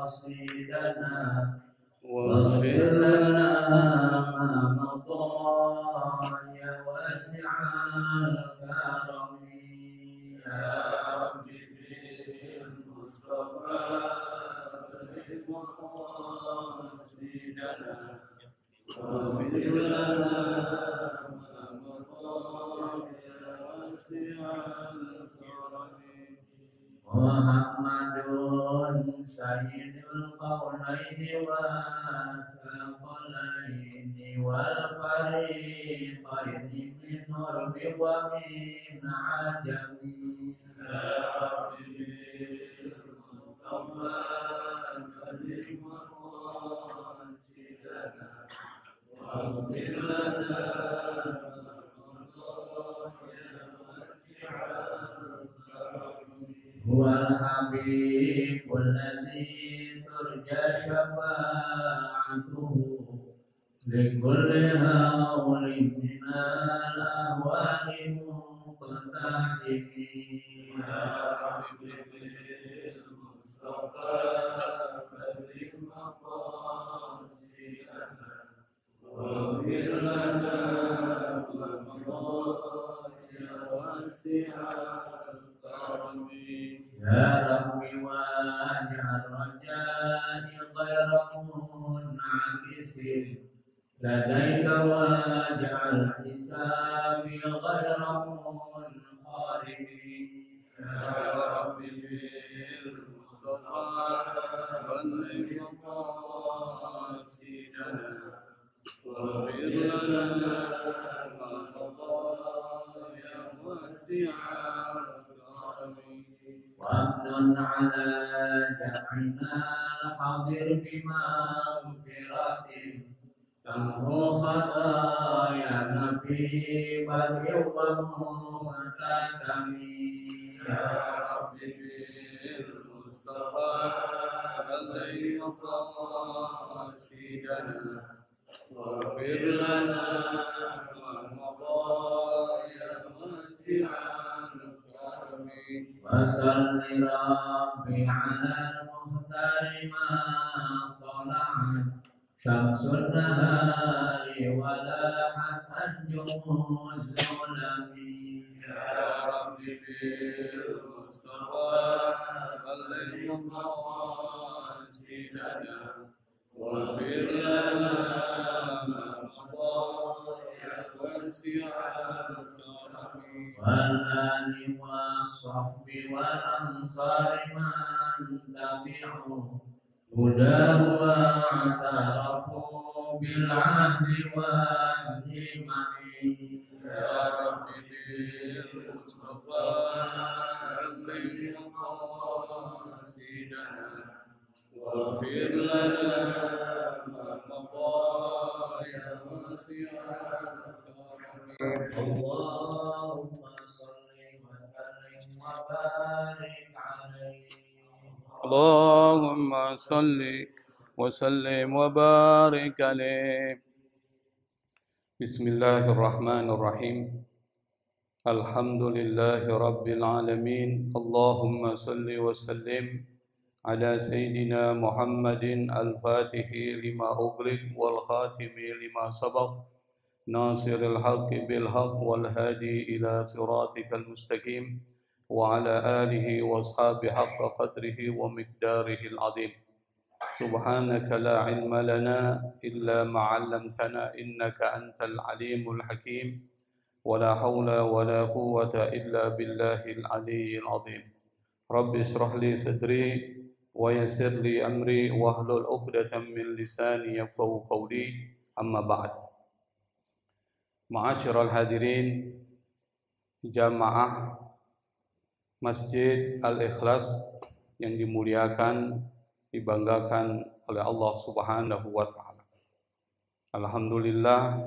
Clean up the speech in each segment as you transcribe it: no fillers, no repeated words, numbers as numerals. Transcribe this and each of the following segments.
مقاصدنا واغفر لنا ما مضى يا واسع الكرم يا ربي بالمصطفى بلغ مقاصدنا واغفر لنا ما مضى يا واسع الكرم محمد سيد القولين والثقلين والفريقين من عرب ومن عجم يا ربي بالمصطفى بلغ مقاصدنا واغفر لنا هو الحبيب الذي ترجى شفاعته لكل هول من الأهوال مقتحم يا ربي بالمصطفى بلغ مقاصدنا واغفر لنا ما مضى يا واسع الكرم يا ربي واجعل رجائي غير منعكس لديك واجعل حسابي غير منخرم يا ربي بالمصطفى بلغ مقاصدنا واغفر لنا ما مضى يا واسع الكرم وامن على جمعنا الحاضر بمغفرة تمحو خطايانا في بدء ومختتم يا ربي بالمصطفى بلغ مقاصدنا واغفر لنا ما مضى يا واسع الكرم وصل ربي على المختار ما طلعت شمس النهار ولاحت أنجم الظلم يا ربي بالمصطفى بلغ مقاصدنا واغفر لنا ما مضى يا واسع الكرم والآل والصحب والأنصار من تبعوا هداه واعترفوا بالعهد والذمم يا ربي بالمصطفى بلغ مقاصدنا واغفر لنا ما مضى يا واسع الكرم اللهم صل وسلم وبارك عليه اللهم صل وسلم وبارك عليه. بسم الله الرحمن الرحيم. الحمد لله رب العالمين. اللهم صل وسلم على سيدنا محمد الفاتح لما أغلق والخاتم لما سبق ناصر الحق بالحق والهادي إلى صراطك المستقيم وعلى آله وأصحابه حق قدره ومقداره العظيم. سبحانك لا علم لنا إلا ما علمتنا إنك أنت العليم الحكيم ولا حول ولا قوة إلا بالله العلي العظيم. رب اشرح لي صدري ويسر لي أمري واحلل عقدة من لساني يفقهوا قولي. أما بعد. Ma'asyiral hadirin jamaah Masjid Al-Ikhlas yang dimuliakan, dibanggakan oleh Allah Subhanahu wa taala. Alhamdulillah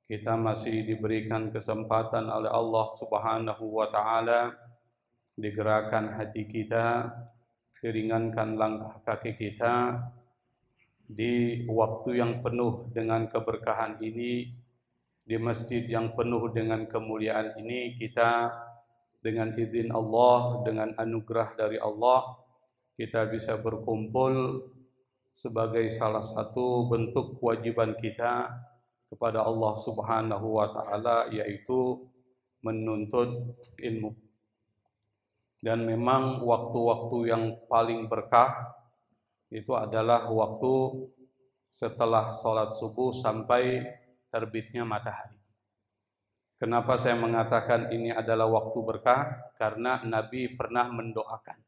kita masih diberikan kesempatan oleh Allah Subhanahu wa taala digerakkan hati kita, diringankan langkah kaki kita di waktu yang penuh dengan keberkahan ini, di masjid yang penuh dengan kemuliaan ini, kita dengan izin Allah, dengan anugerah dari Allah, kita bisa berkumpul sebagai salah satu bentuk kewajiban kita kepada Allah Subhanahu wa taala, yaitu menuntut ilmu. Dan memang waktu-waktu yang paling berkah itu adalah waktu setelah sholat subuh sampai terbitnya matahari. Kenapa saya mengatakan ini adalah waktu berkah? Karena Nabi pernah mendoakan.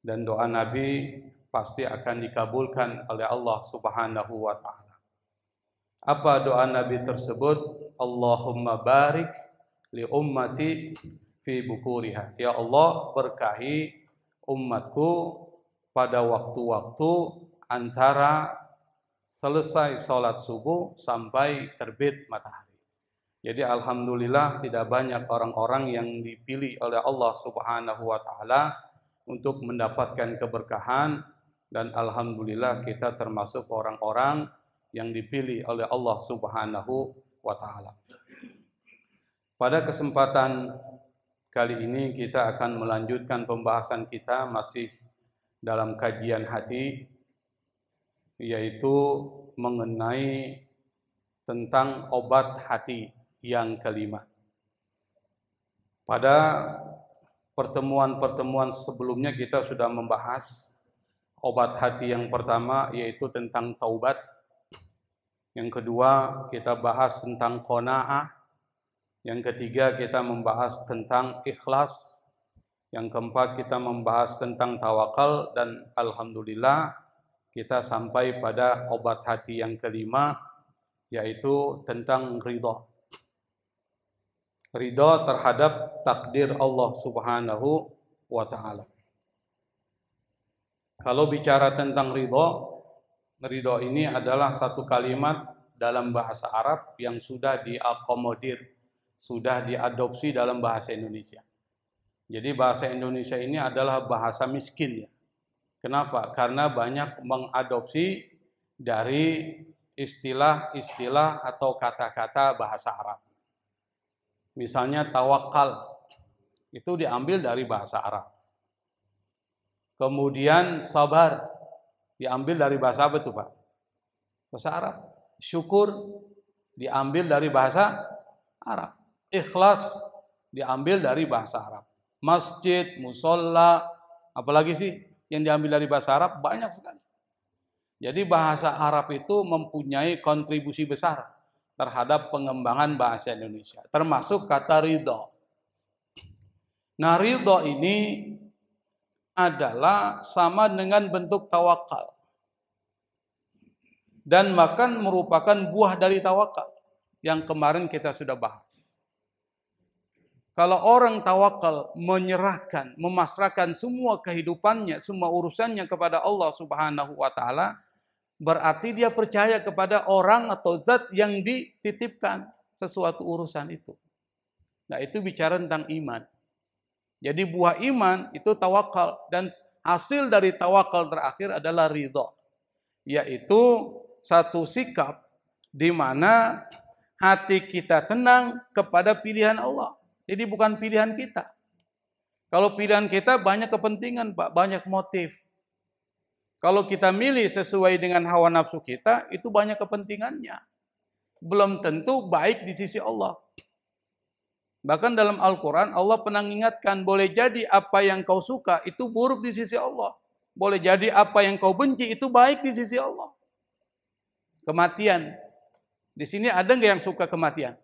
Dan doa Nabi pasti akan dikabulkan oleh Allah Subhanahu wa taala. Apa doa Nabi tersebut? Allahumma barik li ummati fi bukuriha. Ya Allah, berkahi umatku pada waktu-waktu antara selesai sholat subuh sampai terbit matahari. Jadi alhamdulillah tidak banyak orang-orang yang dipilih oleh Allah Subhanahu wa taala untuk mendapatkan keberkahan, dan alhamdulillah kita termasuk orang-orang yang dipilih oleh Allah Subhanahu wa taala. Pada kesempatan kali ini kita akan melanjutkan pembahasan kita masih dalam kajian hati, yaitu mengenai tentang obat hati yang kelima. Pada pertemuan-pertemuan sebelumnya kita sudah membahas obat hati yang pertama, yaitu tentang taubat. Yang kedua kita bahas tentang qanaah. Yang ketiga kita membahas tentang ikhlas. Yang keempat kita membahas tentang tawakal. Dan alhamdulillah kita sampai pada obat hati yang kelima, yaitu tentang ridha. Ridha terhadap takdir Allah Subhanahu wa taala. Kalau bicara tentang ridha, ridha ini adalah satu kalimat dalam bahasa Arab yang sudah diakomodir, sudah diadopsi dalam bahasa Indonesia. Jadi bahasa Indonesia ini adalah bahasa miskin, ya. Kenapa? Karena banyak mengadopsi dari istilah-istilah atau kata-kata bahasa Arab. Misalnya tawakal, itu diambil dari bahasa Arab. Kemudian sabar, diambil dari bahasa apa itu, Pak? Bahasa Arab. Syukur, diambil dari bahasa Arab. Ikhlas, diambil dari bahasa Arab. Masjid, musola, apalagi sih yang diambil dari bahasa Arab? Banyak sekali. Jadi bahasa Arab itu mempunyai kontribusi besar terhadap pengembangan bahasa Indonesia, termasuk kata ridha. Nah, ridha ini adalah sama dengan bentuk tawakal, dan bahkan merupakan buah dari tawakal yang kemarin kita sudah bahas. Kalau orang tawakal menyerahkan, memasrahkan semua kehidupannya, semua urusannya kepada Allah Subhanahu wa taala, berarti dia percaya kepada orang atau zat yang dititipkan sesuatu urusan itu. Nah, itu bicara tentang iman. Jadi buah iman itu tawakal, dan hasil dari tawakal terakhir adalah ridha, yaitu satu sikap di mana hati kita tenang kepada pilihan Allah. Jadi bukan pilihan kita. Kalau pilihan kita banyak kepentingan, Pak, banyak motif. Kalau kita milih sesuai dengan hawa nafsu kita, itu banyak kepentingannya. Belum tentu baik di sisi Allah. Bahkan dalam Al-Quran, Allah pernah mengingatkan, boleh jadi apa yang kau suka itu buruk di sisi Allah. Boleh jadi apa yang kau benci itu baik di sisi Allah. Kematian. Di sini ada nggak yang suka kematian?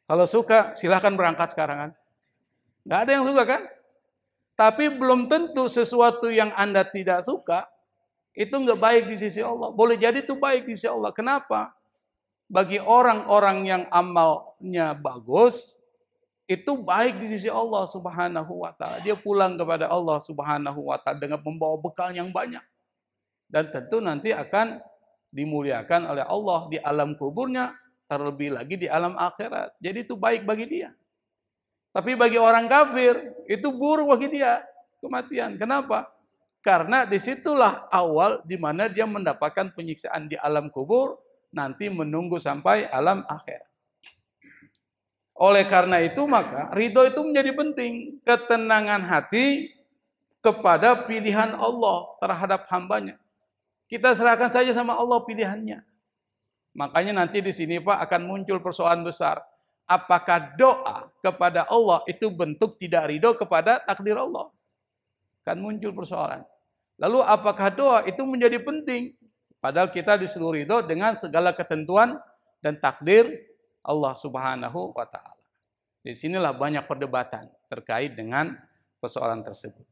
Kalau suka, silahkan berangkat sekarang kan. Nggak ada yang suka kan? Tapi belum tentu sesuatu yang Anda tidak suka, itu nggak baik di sisi Allah. Boleh jadi itu baik di sisi Allah. Kenapa? Bagi orang-orang yang amalnya bagus, itu baik di sisi Allah Subhanahu wa taala. Dia pulang kepada Allah Subhanahu wa taala dengan membawa bekal yang banyak. Dan tentu nanti akan dimuliakan oleh Allah di alam kuburnya, terlebih lagi di alam akhirat. Jadi itu baik bagi dia. Tapi bagi orang kafir, itu buruk bagi dia, kematian. Kenapa? Karena disitulah awal di mana dia mendapatkan penyiksaan di alam kubur, nanti menunggu sampai alam akhir. Oleh karena itu maka ridho itu menjadi penting. Ketenangan hati kepada pilihan Allah terhadap hambanya. Kita serahkan saja sama Allah pilihannya. Makanya nanti di sini Pak akan muncul persoalan besar. Apakah doa kepada Allah itu bentuk tidak ridho kepada takdir Allah? Kan muncul persoalan. Lalu apakah doa itu menjadi penting? Padahal kita disuruh ridho dengan segala ketentuan dan takdir Allah Subhanahu wa Ta'ala. Di sinilah banyak perdebatan terkait dengan persoalan tersebut.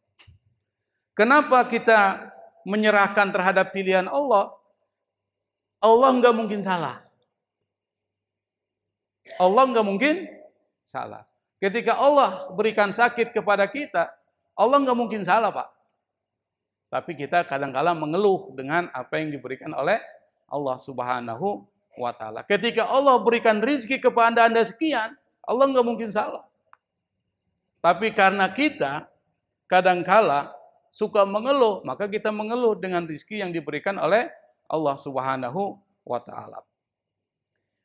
Kenapa kita menyerahkan terhadap pilihan Allah? Allah nggak mungkin salah. Allah nggak mungkin salah. Ketika Allah berikan sakit kepada kita, Allah nggak mungkin salah, Pak. Tapi kita kadang-kala mengeluh dengan apa yang diberikan oleh Allah Subhanahu wa Ta'ala. Ketika Allah berikan rizki kepada Anda sekian, Allah nggak mungkin salah. Tapi karena kita kadang-kala suka mengeluh, maka kita mengeluh dengan rizki yang diberikan oleh Allah Subhanahu wa Ta'ala.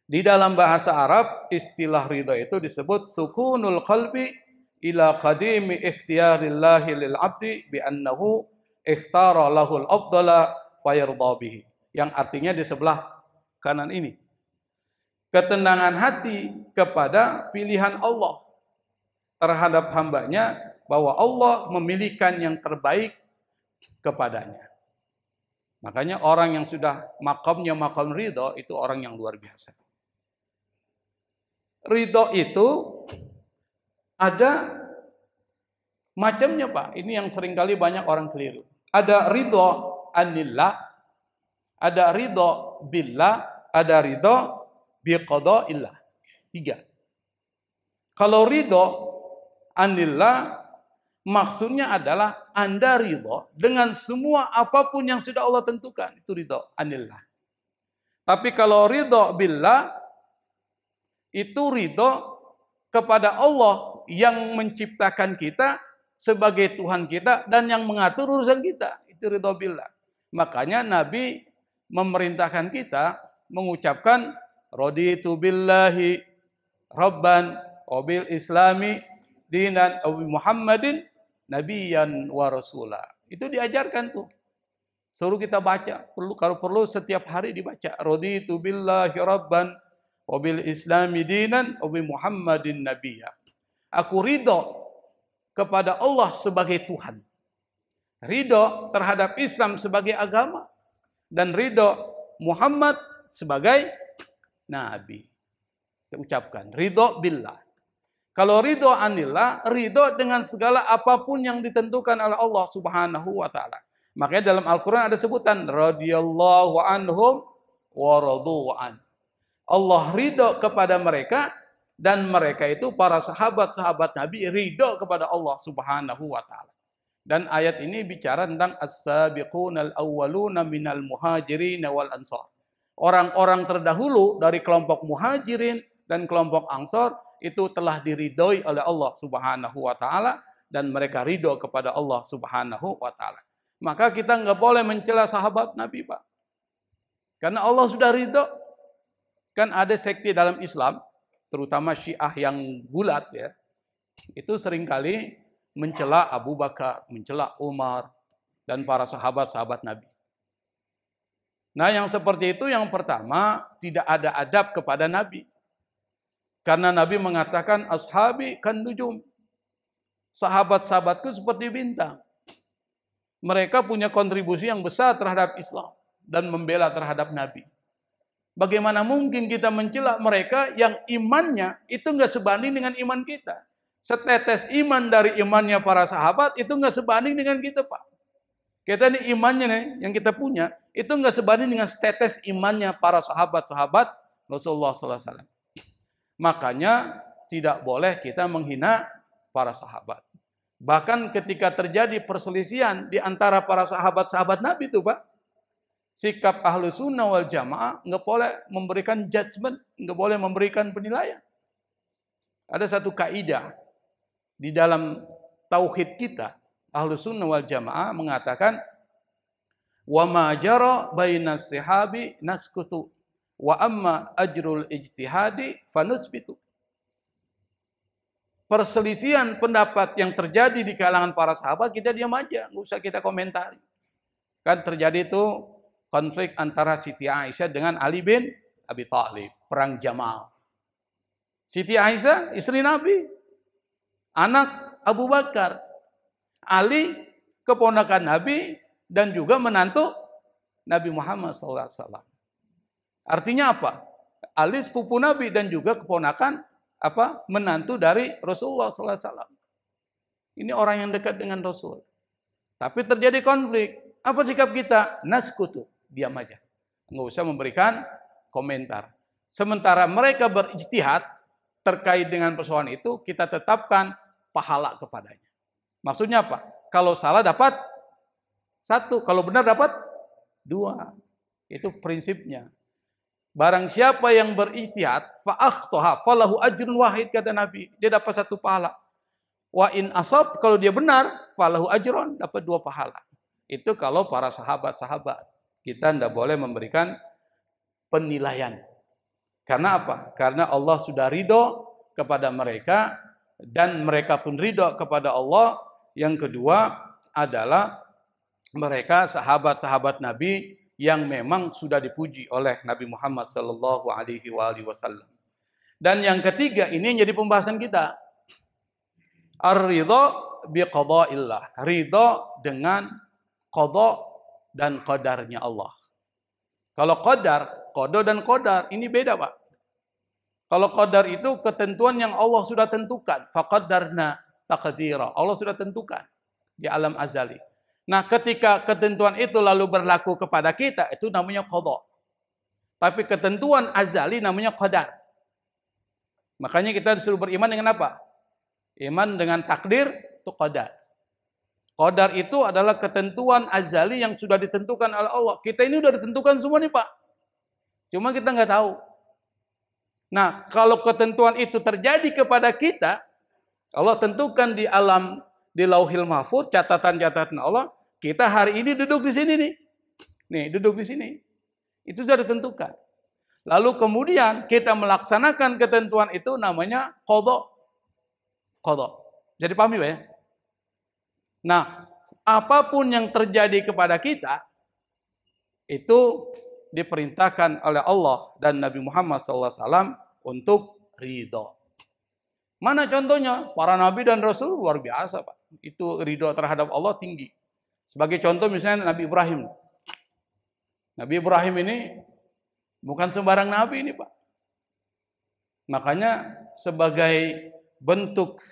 Di dalam bahasa Arab, istilah ridha itu disebut sukunul qalbi ila qadimi ikhtiyarillahi lil abdi bi annahu ikhtara lahul afdala fayarda bihi. Yang artinya di sebelah kanan ini. Ketenangan hati kepada pilihan Allah terhadap hambanya, bahwa Allah memilihkan yang terbaik kepadanya. Makanya orang yang sudah makamnya makam ridho itu orang yang luar biasa. Ridho itu ada macamnya Pak. Ini yang seringkali banyak orang keliru. Ada ridho anillah, ada ridho billah, ada ridho biqada'illah. 3. Kalau ridho anillah maksudnya adalah Anda ridho dengan semua apapun yang sudah Allah tentukan. Itu ridho anillah. Tapi kalau ridho billah, itu ridho kepada Allah yang menciptakan kita sebagai Tuhan kita dan yang mengatur urusan kita. Itu ridho billah. Makanya Nabi memerintahkan kita mengucapkan raditu billahi rabban wa bil islami dinan wa Muhammadin nabiyyan wa rasula. Itu diajarkan tuh. Suruh kita baca. Kalau perlu setiap hari dibaca. Raditu billahi rabban wa bil islami dinan wa Muhammadin nabiyya. Aku ridho kepada Allah sebagai Tuhan. Ridho terhadap Islam sebagai agama. Dan ridho Muhammad sebagai Nabi. Kita ucapkan. Ridho billah. Kalau ridho anillah, ridho dengan segala apapun yang ditentukan oleh Allah Subhanahu wa Ta'ala. Makanya dalam Al-Quran ada sebutan radhiyallahu anhum wa radu an. Allah ridho kepada mereka dan mereka itu para sahabat-sahabat Nabi ridho kepada Allah Subhanahu wa Ta'ala. Dan ayat ini bicara tentang as-sabiqunal awwaluna minal muhajirin wal ansar. Orang-orang terdahulu dari kelompok muhajirin dan kelompok ansar itu telah diridhoi oleh Allah Subhanahu wa Ta'ala dan mereka ridho kepada Allah Subhanahu wa Ta'ala. Maka kita nggak boleh mencela sahabat Nabi, Pak. Karena Allah sudah ridho. Kan ada sekte dalam Islam, terutama Syiah yang bulat ya. Itu seringkali mencela Abu Bakar, mencela Umar dan para sahabat-sahabat Nabi. Nah, yang seperti itu yang pertama tidak ada adab kepada Nabi. Karena Nabi mengatakan, ashabi kan nujum. Sahabat-sahabatku seperti bintang. Mereka punya kontribusi yang besar terhadap Islam dan membela terhadap Nabi. Bagaimana mungkin kita mencela mereka yang imannya itu nggak sebanding dengan iman kita. Setetes iman dari imannya para sahabat itu nggak sebanding dengan kita, Pak. Kita ini imannya nih yang kita punya itu nggak sebanding dengan setetes imannya para sahabat-sahabat Rasulullah SAW. Makanya tidak boleh kita menghina para sahabat. Bahkan ketika terjadi perselisihan di antara para sahabat-sahabat Nabi itu, Pak, sikap ahlu sunnah wal jamaah nggak boleh memberikan judgment, nggak boleh memberikan penilaian. Ada satu kaidah di dalam tauhid kita, ahlu sunnah wal jamaah mengatakan, wa ma jara bainas sahabi naskutu. Wa amma ajrul ijtihadi fanusbitu. perselisihan pendapat yang terjadi di kalangan para sahabat, kita diam aja, nggak usah kita komentari. Kan terjadi itu konflik antara Siti Aisyah dengan Ali bin Abi Thalib, perang Jamal. Siti Aisyah istri Nabi, anak Abu Bakar. Ali keponakan Nabi dan juga menantu Nabi Muhammad SAW. Artinya apa? Ali sepupu Nabi dan juga keponakan menantu dari Rasulullah SAW. Ini orang yang dekat dengan Rasul. Tapi terjadi konflik. Apa sikap kita? Naskutu, diam aja. Nggak usah memberikan komentar. Sementara mereka berijtihad terkait dengan persoalan itu, kita tetapkan pahala kepadanya. Maksudnya apa? Kalau salah dapat 1, kalau benar dapat 2. Itu prinsipnya. Barang siapa yang berijtihad, fa'akhtaha falahu ajrun wahid, kata Nabi. Dia dapat 1 pahala. Wa in asab, kalau dia benar, falahu ajrun, dapat 2 pahala. Itu kalau para sahabat-sahabat. Kita tidak boleh memberikan penilaian. Karena apa? Karena Allah sudah ridho kepada mereka, dan mereka pun ridho kepada Allah. Yang kedua adalah mereka sahabat-sahabat Nabi yang memang sudah dipuji oleh Nabi Muhammad sallallahu alaihi wasallam. Dan yang ketiga, ini yang jadi pembahasan kita. Ar-ridha biqada'illah. Ridha dengan qada dan qadarnya Allah. Kalau qadar, qada dan qadar ini beda, Pak. Kalau qadar itu ketentuan yang Allah sudah tentukan. Faqaddarna taqdira. Allah sudah tentukan di alam azali. Nah, ketika ketentuan itu lalu berlaku kepada kita, itu namanya qada. Tapi ketentuan azali namanya qadar. Makanya kita disuruh beriman dengan apa? Iman dengan takdir, itu qadar. Qadar itu adalah ketentuan azali yang sudah ditentukan oleh Allah. Kita ini sudah ditentukan semua nih, Pak. Cuma kita nggak tahu. Nah, kalau ketentuan itu terjadi kepada kita, Allah tentukan di alam, di Lauhil Mahfuz, catatan-catatan Allah, kita hari ini duduk di sini nih. Nih, duduk di sini. Itu sudah ditentukan. Lalu kemudian kita melaksanakan ketentuan itu namanya qada. Qada. Jadi paham ya? Nah, apapun yang terjadi kepada kita, itu diperintahkan oleh Allah dan Nabi Muhammad SAW untuk ridho. Mana contohnya? Para Nabi dan Rasul luar biasa, Pak. Itu ridho terhadap Allah tinggi. Sebagai contoh misalnya Nabi Ibrahim. Nabi Ibrahim ini bukan sembarang Nabi ini, Pak. Makanya sebagai bentuk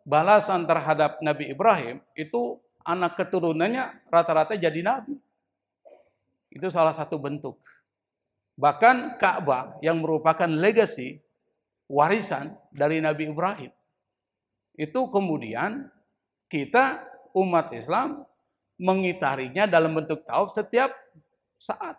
balasan terhadap Nabi Ibrahim, itu anak keturunannya rata-rata jadi Nabi. Itu salah satu bentuk. Bahkan Ka'bah yang merupakan legasi, warisan dari Nabi Ibrahim. Itu kemudian kita umat Islam mengitarinya dalam bentuk tauf setiap saat.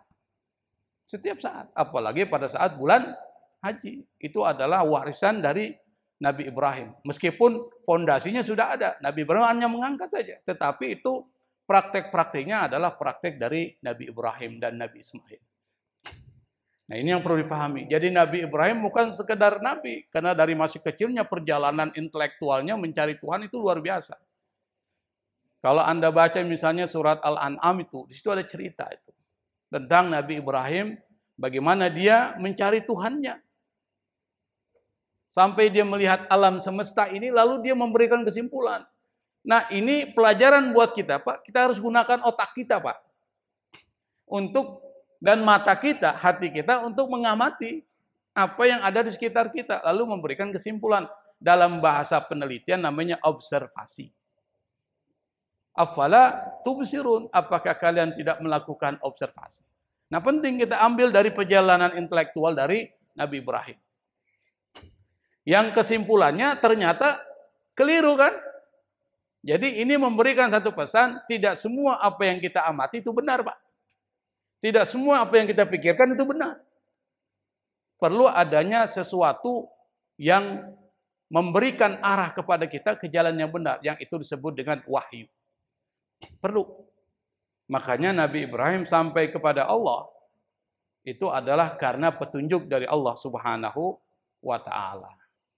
Setiap saat. Apalagi pada saat bulan haji. Itu adalah warisan dari Nabi Ibrahim. Meskipun fondasinya sudah ada. Nabi Ibrahim hanya mengangkat saja. Tetapi itu praktek-prakteknya adalah praktek dari Nabi Ibrahim dan Nabi Ismail. Nah, ini yang perlu dipahami. Jadi Nabi Ibrahim bukan sekedar Nabi. Karena dari masih kecilnya perjalanan intelektualnya mencari Tuhan itu luar biasa. Kalau Anda baca misalnya surat Al-An'am itu, di situ ada cerita itu. Tentang Nabi Ibrahim, bagaimana dia mencari Tuhannya. Sampai dia melihat alam semesta ini, lalu dia memberikan kesimpulan. Nah, ini pelajaran buat kita, Pak. Kita harus gunakan otak kita, Pak. Dan mata kita, hati kita untuk mengamati apa yang ada di sekitar kita. Lalu memberikan kesimpulan. Dalam bahasa penelitian namanya observasi. Afala tubsirun. Apakah kalian tidak melakukan observasi? Nah, penting kita ambil dari perjalanan intelektual dari Nabi Ibrahim. Yang kesimpulannya ternyata keliru kan? Jadi ini memberikan satu pesan, tidak semua apa yang kita amati itu benar, Pak. Tidak semua apa yang kita pikirkan itu benar. Perlu adanya sesuatu yang memberikan arah kepada kita ke jalan yang benar, yang itu disebut dengan wahyu. Perlu. Makanya Nabi Ibrahim sampai kepada Allah itu adalah karena petunjuk dari Allah Subhanahu wa Ta'ala.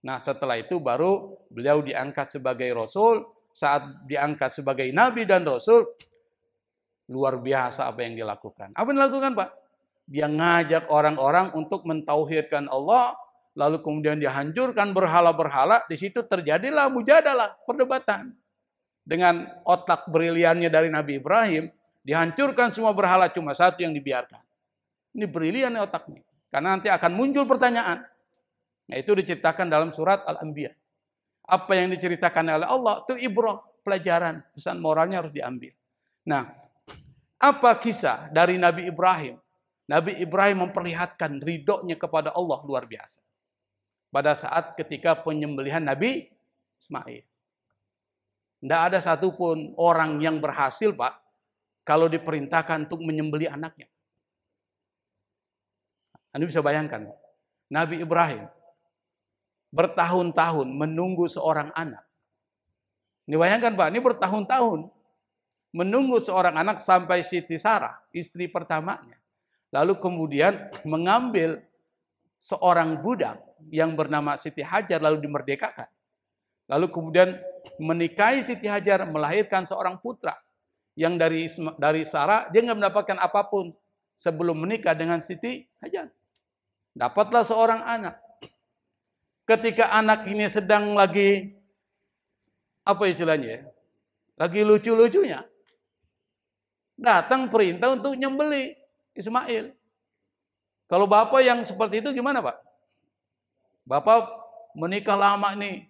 Nah, setelah itu baru beliau diangkat sebagai Rasul. Saat diangkat sebagai Nabi dan Rasul, luar biasa apa yang dilakukan. Apa yang dilakukan, Pak? Dia ngajak orang-orang untuk mentauhidkan Allah, lalu kemudian dihancurkan berhala-berhala. Di situ terjadilah mujadalah, perdebatan. Dengan otak briliannya dari Nabi Ibrahim, dihancurkan semua berhala, cuma satu yang dibiarkan. Ini brilian otaknya. Karena nanti akan muncul pertanyaan. Nah, itu diceritakan dalam surat Al-Anbiya. Apa yang diceritakan oleh Allah itu ibrah, pelajaran, pesan moralnya harus diambil. Nah, apa kisah dari Nabi Ibrahim? Nabi Ibrahim memperlihatkan ridhonya kepada Allah luar biasa. Pada saat ketika penyembelihan Nabi Ismail. Tidak ada satupun orang yang berhasil, Pak, kalau diperintahkan untuk menyembelih anaknya. Anda bisa bayangkan, Nabi Ibrahim bertahun-tahun menunggu seorang anak. Ini bayangkan, Pak, ini bertahun-tahun menunggu seorang anak sampai Siti Sarah, istri pertamanya. Lalu kemudian mengambil seorang budak yang bernama Siti Hajar lalu dimerdekakan. Lalu kemudian menikahi Siti Hajar, melahirkan seorang putra yang dari Sarah dia nggak mendapatkan apapun sebelum menikah dengan Siti Hajar. Dapatlah seorang anak. Ketika anak ini sedang lagi, apa istilahnya, lagi lucu-lucunya, datang perintah untuk nyembelih Ismail. Kalau bapak yang seperti itu gimana, Pak? Bapak menikah lama nih,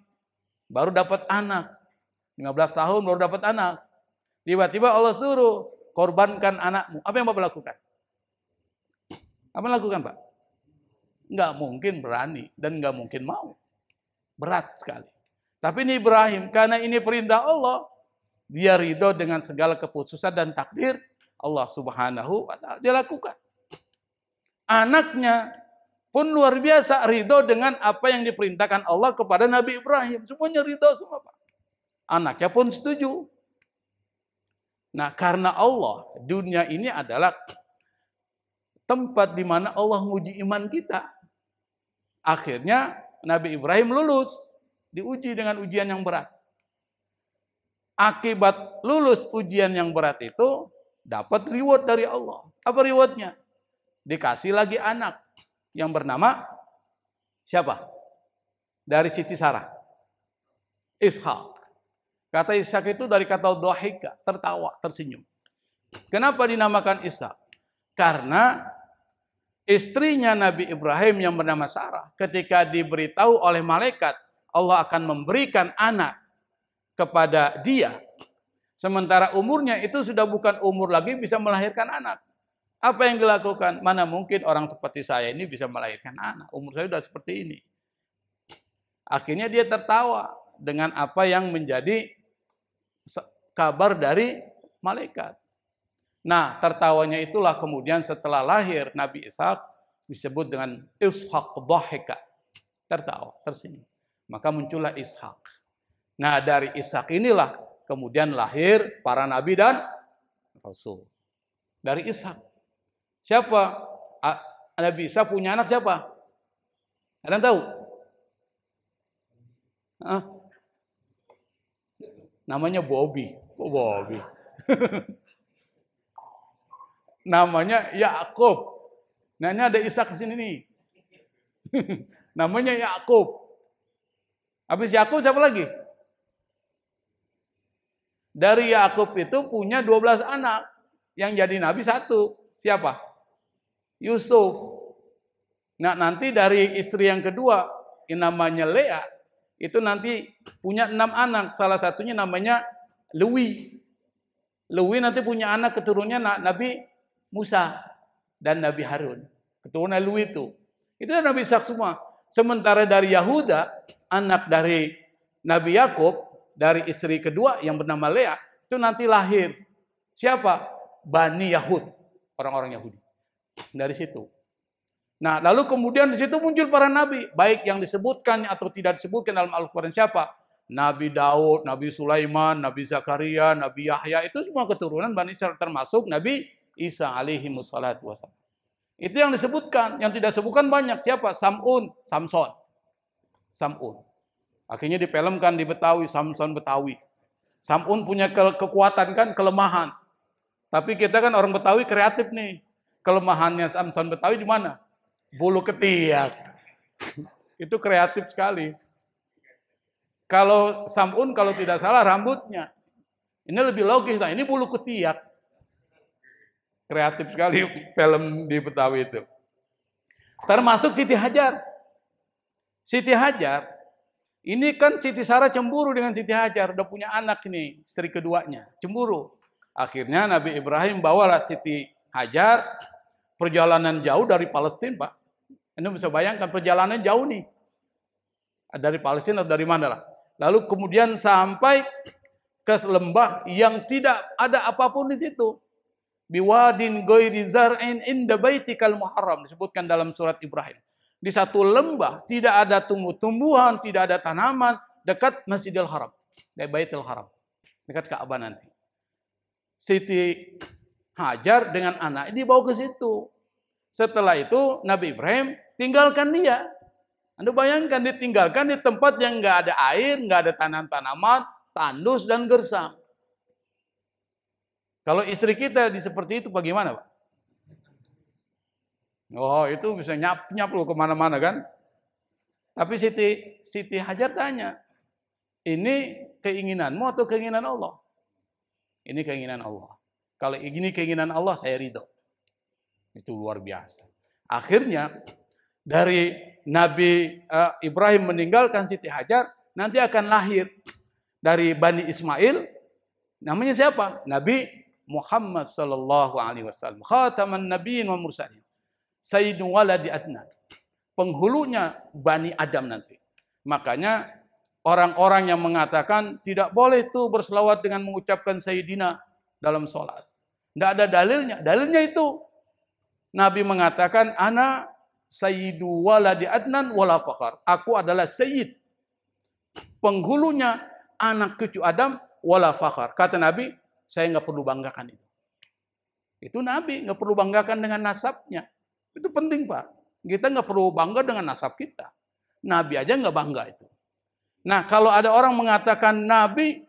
baru dapat anak. 15 tahun baru dapat anak. Tiba-tiba Allah suruh, korbankan anakmu. Apa yang bapak lakukan? Apa yang lakukan, Pak? Nggak mungkin berani dan nggak mungkin mau. Berat sekali. Tapi ini Ibrahim, karena ini perintah Allah, dia ridho dengan segala keputusan dan takdir Allah Subhanahu wa Ta'ala. Dia lakukan. Anaknya pun luar biasa ridho dengan apa yang diperintahkan Allah kepada Nabi Ibrahim. Semuanya ridho semua, Pak. Anaknya pun setuju. Nah, karena Allah, dunia ini adalah tempat di mana Allah menguji iman kita. Akhirnya Nabi Ibrahim lulus, diuji dengan ujian yang berat. Akibat lulus ujian yang berat itu, dapat reward dari Allah. Apa rewardnya? Dikasih lagi anak yang bernama siapa? Dari Siti Sarah. Ishak. Kata Ishak itu dari kata dhahika, tertawa, tersenyum. Kenapa dinamakan Ishak? Karena istrinya Nabi Ibrahim yang bernama Sarah, ketika diberitahu oleh malaikat Allah akan memberikan anak kepada dia, sementara umurnya itu sudah bukan umur lagi bisa melahirkan anak. Apa yang dilakukan? Mana mungkin orang seperti saya ini bisa melahirkan anak, umur saya sudah seperti ini. Akhirnya dia tertawa dengan apa yang menjadi kabar dari malaikat. Nah, tertawanya itulah kemudian setelah lahir Nabi Ishak disebut dengan Ishak dhahika. Tertawa, tersenyum. Maka muncullah Ishak. Nah, dari Ishak inilah kemudian lahir para nabi dan rasul. Dari Ishak. Siapa? Nabi Ishak punya anak siapa? Ada yang tahu? Namanya Bobby. Oh, Bobby. Namanya Yakub. Nah, ini ada Ishak di sini nih. Namanya Yakub. Habis Yakub siapa lagi? Dari Yakub itu punya 12 anak. Yang jadi nabi satu. Siapa? Yusuf. Nah, nanti dari istri yang kedua yang namanya Lea itu nanti punya 6 anak. Salah satunya namanya Lewi. Lewi nanti punya anak keturunannya Nabi Musa dan Nabi Harun. Keturunan Lewi itu. Itu Nabi Ishak semua. Sementara dari Yahuda, anak dari Nabi Yakub, dari istri kedua yang bernama Lea, itu nanti lahir. Siapa? Bani Yahud. Orang-orang Yahudi. Dari situ. Nah, lalu kemudian di situ muncul para nabi. Baik yang disebutkan atau tidak disebutkan dalam Al-Quran siapa? Nabi Daud, Nabi Sulaiman, Nabi Zakaria, Nabi Yahya. Itu semua keturunan Bani Israil termasuk Nabi Isa alaihi wassalatu wassalam. Itu yang disebutkan. Yang tidak disebutkan banyak. Siapa? Samson. Sam'un. Akhirnya difilmkan di Betawi, Samson Betawi. Sam'un punya kekuatan kan, kelemahan. Tapi kita kan orang Betawi kreatif nih. Kelemahannya Samson Betawi di mana? Bulu ketiak. Itu kreatif sekali. Kalau Sam'un kalau tidak salah rambutnya. Ini lebih logis. Nah, ini bulu ketiak. Kreatif sekali film di Betawi itu. Termasuk Siti Hajar. Siti Hajar, ini kan Siti Sarah cemburu dengan Siti Hajar. Udah punya anak ini, istri keduanya. Cemburu. Akhirnya Nabi Ibrahim bawalah Siti Hajar. Perjalanan jauh dari Palestina, Pak. Anda bisa bayangkan perjalanan jauh nih. Dari Palestina atau dari mana lah. Lalu kemudian sampai ke lembah yang tidak ada apapun di situ. Biwadin ghairi zar'in inda baitikal muharram, disebutkan dalam surat Ibrahim. Di satu lembah tidak ada tumbuh-tumbuhan, tidak ada tanaman dekat Masjidil Haram, dari Baitul Haram, dekat Ka'bah nanti. Siti Hajar dengan anak dibawa ke situ. Setelah itu Nabi Ibrahim tinggalkan dia. Anda bayangkan ditinggalkan di tempat yang nggak ada air, nggak ada tanaman, tandus dan gersam. Kalau istri kita seperti itu bagaimana, Pak? Oh, itu bisa nyap-nyap lu kemana-mana kan? Tapi Siti Hajar tanya, ini keinginanmu atau keinginan Allah? Ini keinginan Allah. Kalau ini keinginan Allah, saya ridho. Itu luar biasa. Akhirnya dari Nabi Ibrahim meninggalkan Siti Hajar, nanti akan lahir dari Bani Ismail. Namanya siapa? Nabi Muhammad sallallahu alaihi wasallam. Khataman nabiyyin wa mursalin. Sayyidu waladi Adnan. Penghulunya Bani Adam nanti. Makanya orang-orang yang mengatakan tidak boleh tuh berselawat dengan mengucapkan Sayyidina dalam sholat. Tidak ada dalilnya. Dalilnya itu Nabi mengatakan, ana sayyidu waladi Adnan wala fakhar. Aku adalah sayyid. Penghulunya anak cucu Adam wala fakhar. Kata Nabi, saya nggak perlu banggakan itu. Itu Nabi nggak perlu banggakan dengan nasabnya. Itu penting, Pak. Kita nggak perlu bangga dengan nasab kita. Nabi aja nggak bangga itu. Nah, kalau ada orang mengatakan Nabi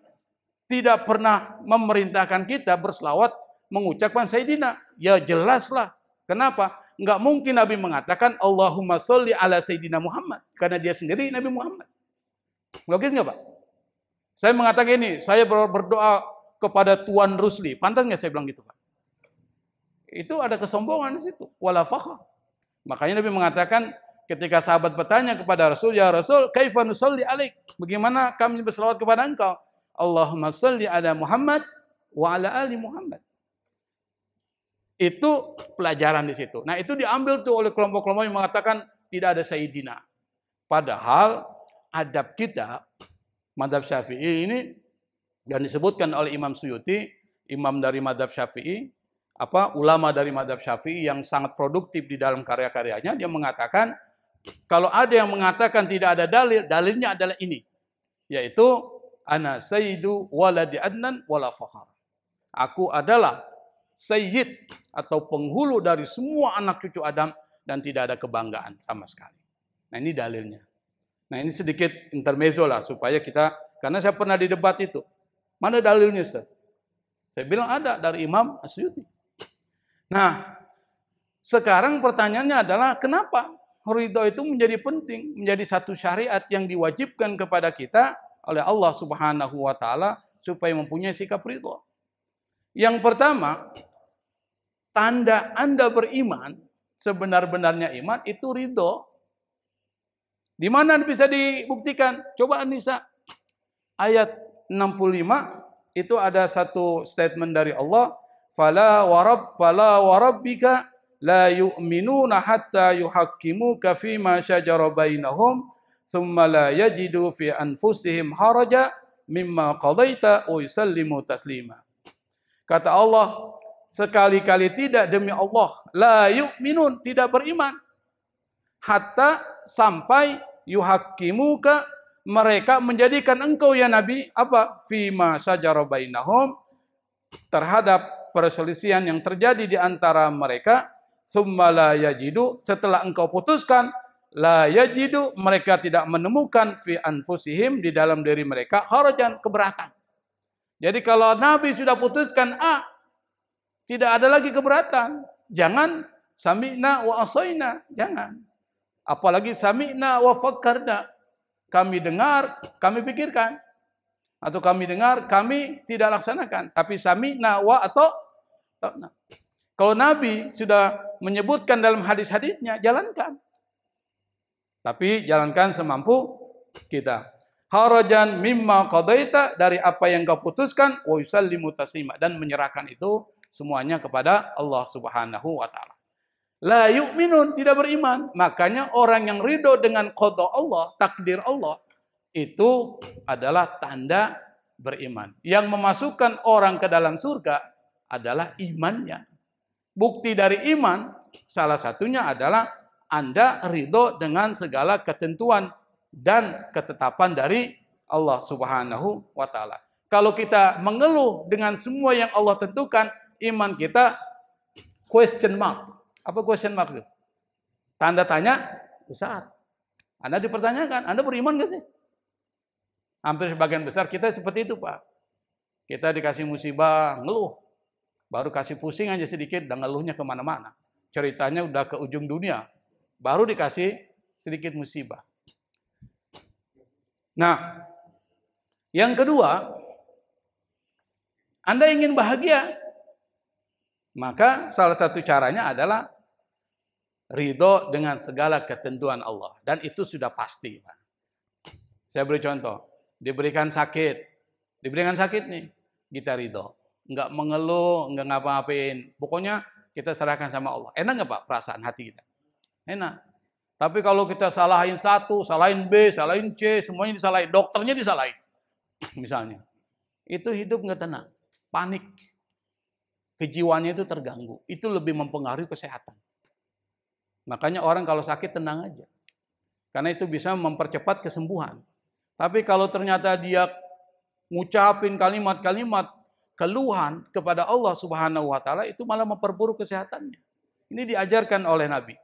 tidak pernah memerintahkan kita berselawat mengucapkan Sayyidina, ya jelaslah. Kenapa? Nggak mungkin Nabi mengatakan Allahumma sholli ala Sayyidina Muhammad. Karena dia sendiri Nabi Muhammad. Logis nggak, Pak? Saya mengatakan ini, saya berdoa kepada Tuan Rusli. Pantas nggak saya bilang gitu, Pak? Itu ada kesombongan di situ. Wala fakhar. Makanya Nabi mengatakan ketika sahabat bertanya kepada Rasul, ya Rasul, kaifa nusalli alaik? Bagaimana kami berselawat kepada engkau? Allahumma sholli ala Muhammad wa ala ali Muhammad. Itu pelajaran di situ. Nah, itu diambil tuh oleh kelompok-kelompok yang mengatakan tidak ada Sayyidina. Padahal adab kita, mazhab Syafi'i ini, dan disebutkan oleh Imam Suyuti, imam dari mazhab Syafi'i, ulama dari mazhab Syafi'i yang sangat produktif di dalam karya-karyanya, dia mengatakan kalau ada yang mengatakan tidak ada dalil, dalilnya adalah ini, yaitu ana sayyidu waladi Adnan wala fakhar. Aku adalah sayyid atau penghulu dari semua anak cucu Adam dan tidak ada kebanggaan sama sekali. Nah, ini dalilnya. Nah, ini sedikit intermezzo lah supaya kita, karena saya pernah di debat itu. Mana dalilnya, Ustaz? Saya bilang ada dari Imam Asyuti. Nah, sekarang pertanyaannya adalah kenapa ridho itu menjadi penting, menjadi satu syariat yang diwajibkan kepada kita oleh Allah Subhanahu wa taala supaya mempunyai sikap ridho. Yang pertama, tanda Anda beriman, sebenar-benarnya iman itu ridho. Di mana bisa dibuktikan? Coba An-Nisa ayat 65 itu ada satu statement dari Allah, fala warabbika la yu'minuna hatta yuhakkimuka fima syajara bainahum thumma la yajidu fi anfusihim haraja mimma qadaita wa yusallimu taslima. Kata Allah, sekali-kali tidak demi Allah, la yu'minun, tidak beriman, hatta sampai yuhakkimuka, mereka menjadikan engkau ya Nabi apa? Fima syajara bainahum, terhadap perselisihan yang terjadi di antara mereka, tsumma la yajidu, setelah engkau putuskan la yajidu, mereka tidak menemukan fi anfusihim, di dalam diri mereka, harajan, keberatan. Jadi kalau Nabi sudah putuskan A, tidak ada lagi keberatan. Jangan sami'na wa asaina, jangan. Apalagi sami'na wa fakkarna, kami dengar, kami pikirkan. Atau kami dengar, kami tidak laksanakan. Tapi sami'na wa atau kalau Nabi sudah menyebutkan dalam hadis-hadisnya, jalankan. Tapi jalankan semampu kita. Harajan mimma qadaita, dari apa yang kau putuskan, wa yusallimu taslima, dan menyerahkan itu semuanya kepada Allah Subhanahu wa taala. La yu'minun, tidak beriman. Makanya orang yang ridho dengan qada Allah, takdir Allah, itu adalah tanda beriman. Yang memasukkan orang ke dalam surga adalah imannya. Bukti dari iman salah satunya adalah Anda ridho dengan segala ketentuan dan ketetapan dari Allah Subhanahu wa taala. Kalau kita mengeluh dengan semua yang Allah tentukan, iman kita question mark. Apa question mark itu? Tanda tanya besar. Anda dipertanyakan, Anda beriman nggak sih? Hampir sebagian besar kita seperti itu, Pak. Kita dikasih musibah, ngeluh. Baru kasih pusing aja sedikit, dan ngeluhnya kemana-mana. Ceritanya udah ke ujung dunia. Baru dikasih sedikit musibah. Nah, yang kedua, Anda ingin bahagia, maka salah satu caranya adalah ridho dengan segala ketentuan Allah. Dan itu sudah pasti, Pak. Saya beri contoh. Diberikan sakit nih, kita ridho. Enggak mengeluh, enggak ngapa-ngapain. Pokoknya kita serahkan sama Allah. Enak nggak Pak perasaan hati kita? Enak. Tapi kalau kita salahin satu, salahin B, salahin C, semuanya disalahin, dokternya disalahin, misalnya, itu hidup nggak tenang, panik, kejiwaannya itu terganggu, itu lebih mempengaruhi kesehatan. Makanya orang kalau sakit tenang aja, karena itu bisa mempercepat kesembuhan. Tapi kalau ternyata dia ngucapin kalimat-kalimat keluhan kepada Allah Subhanahu wa taala, itu malah memperburuk kesehatannya. Ini diajarkan oleh Nabi.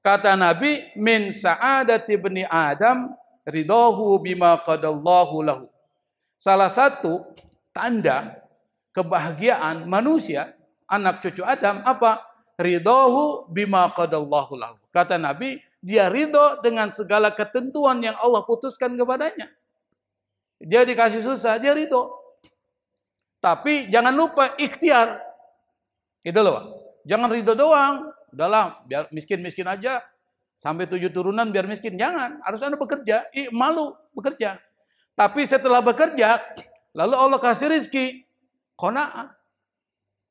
Kata Nabi, min sa'adati ibni Adam ridahu bima qadallahu lahu. Salah satu tanda kebahagiaan manusia, anak cucu Adam, apa? Ridahu bima qadallahu lahu. Kata Nabi, dia ridho dengan segala ketentuan yang Allah putuskan kepadanya. Dia dikasih susah, dia ridho. Tapi jangan lupa ikhtiar. Itu loh, Pak. Jangan ridho doang. Udahlah, biar miskin-miskin aja. Sampai 7 turunan biar miskin. Jangan, harus Anda bekerja. Malu bekerja. Tapi setelah bekerja, lalu Allah kasih rizki. Qanaah.